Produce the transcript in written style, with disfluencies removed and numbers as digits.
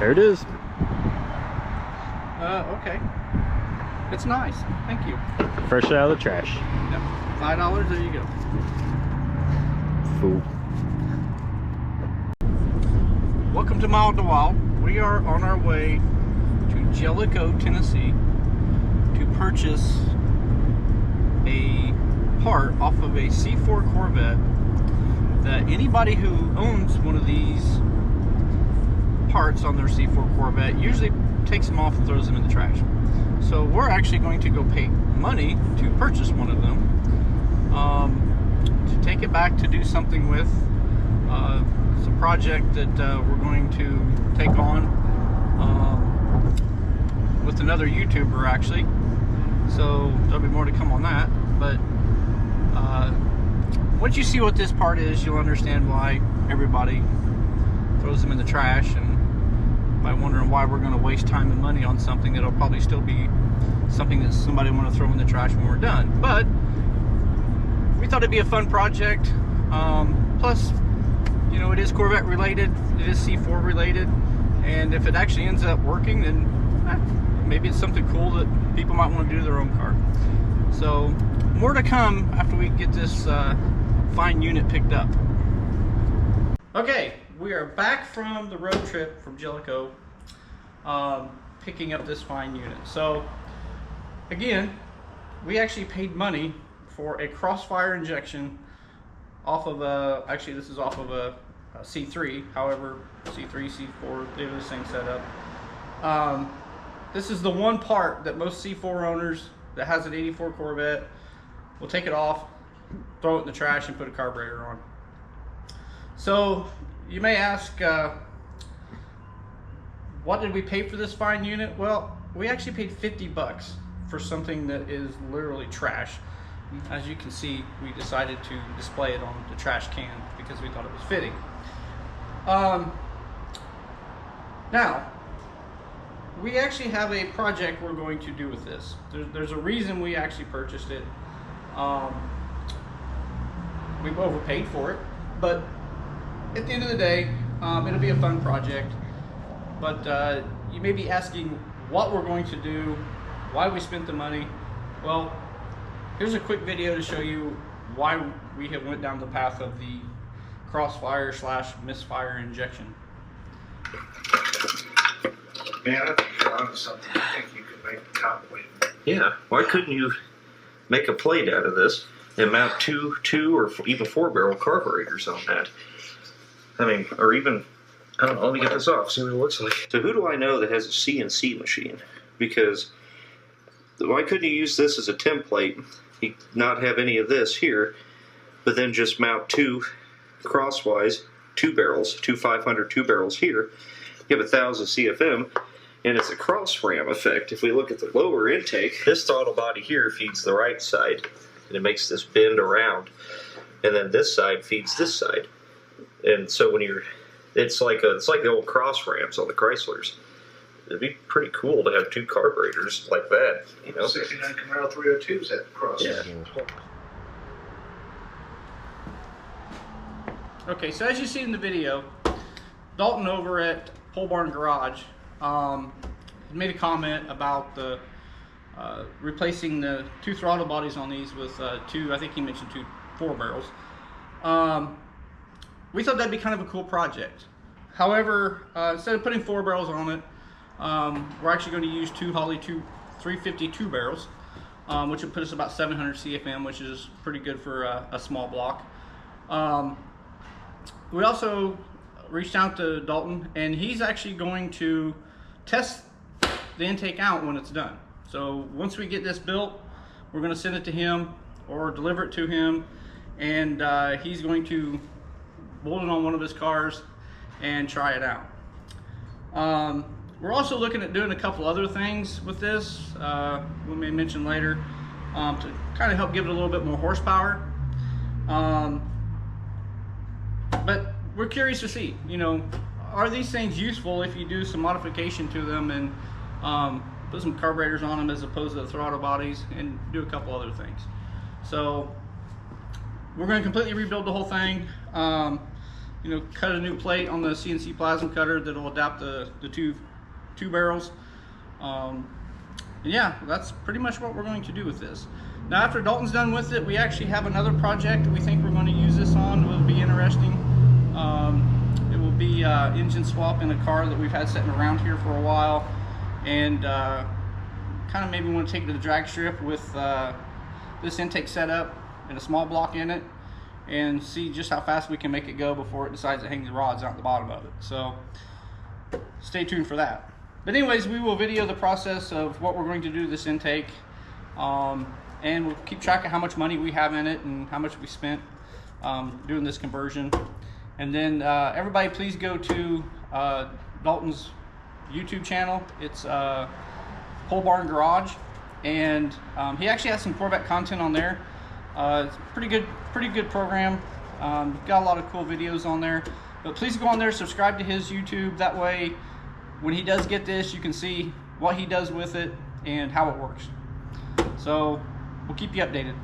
There it is. Okay. It's nice. Thank you. Fresh out of the trash. Yep. $5. There you go. Fool. Welcome to Mild to Wild. We are on our way to Jellicoe, Tennessee to purchase a part off of a C4 Corvette that anybody who owns one of these parts on their C4 Corvette usually takes them off and throws them in the trash. So we're actually going to go pay money to purchase one of them, to take it back to do something with. It's a project that we're going to take on with another YouTuber actually. So there'll be more to come on that. But once you see what this part is, you'll understand why everybody throws them in the trash, and by wondering why we're going to waste time and money on something that'll probably still be something that somebody want to throw in the trash when we're done. But we thought it'd be a fun project. Plus, you know, it is Corvette related, it is C4 related, and if it actually ends up working, then maybe it's something cool that people might want to do to their own car. So more to come after we get this fine unit picked up. Okay, we are back from the road trip from Jellicoe, picking up this fine unit. So again, we actually paid money for a Crossfire injection off of a, actually this is off of a C3, however C3, C4, they have the same setup. This is the one part that most C4 owners that has an 84 Corvette will take it off, throw it in the trash, and put a carburetor on. So you may ask, what did we pay for this fine unit? Well, we actually paid 50 bucks for something that is literally trash. As you can see, we decided to display it on the trash can because we thought it was fitting. Now, we actually have a project we're going to do with this. There's a reason we actually purchased it. We've overpaid for it, but at the end of the day, it'll be a fun project. But you may be asking what we're going to do, why we spent the money. Well, here's a quick video to show you why we have went down the path of the Crossfire / misfire injection. Man, I think you're onto something. I think you could make a top plate. Yeah, why couldn't you make a plate out of this and mount two or even 4-barrel carburetors on that? I mean, or even, I don't know, let me get this off, see what it looks like. So who do I know that has a CNC machine? Because why couldn't you use this as a template, not have any of this here, but then just mount two crosswise, 2 barrels, two 500 2 barrels here, you have 1,000 CFM, and it's a cross ram effect. If we look at the lower intake, this throttle body here feeds the right side, and it makes this bend around, and then this side feeds this side. And so when you're, it's like the old cross rams on the Chryslers. It'd be pretty cool to have 2 carburetors like that, you know. 69 Camaro 302s at cross. Yeah. Okay, so as you see in the video, Dalton over at Pole Barn Garage made a comment about the replacing the 2 throttle bodies on these with 2, I think he mentioned 2 4 barrels. We thought that'd be kind of a cool project. However, instead of putting 4 barrels on it, we're actually going to use 2 Holley 352 barrels, which would put us about 700 CFM, which is pretty good for a small block. We also reached out to Dalton, and he's actually going to test the intake out when it's done. So once we get this built, we're going to send it to him or deliver it to him, and he's going to bolt it on one of his cars and try it out. We're also looking at doing a couple other things with this, we may mention later, to kind of help give it a little bit more horsepower. But we're curious to see, you know, are these things useful if you do some modification to them and put some carburetors on them as opposed to the throttle bodies, and do a couple other things. So we're going to completely rebuild the whole thing. you know, cut a new plate on the CNC plasma cutter that'll adapt the two barrels. Yeah, that's pretty much what we're going to do with this. Now, after Dalton's done with it, we actually have another project we think we're going to use this on. It will be interesting. It will be engine swap in a car that we've had sitting around here for a while, and kind of maybe want to take it to the drag strip with this intake setup and a small block in it, and see just how fast we can make it go before it decides to hang the rods out the bottom of it. So stay tuned for that. But anyways, we will video the process of what we're going to do to this intake, and we'll keep track of how much money we have in it and how much we spent doing this conversion. And then everybody please go to Dalton's YouTube channel. It's Pole Barn Garage, and he actually has some Corvette content on there. It's pretty good program. Got a lot of cool videos on there. But please go on there, subscribe to his YouTube. That way, when he does get this, you can see what he does with it and how it works. So we'll keep you updated.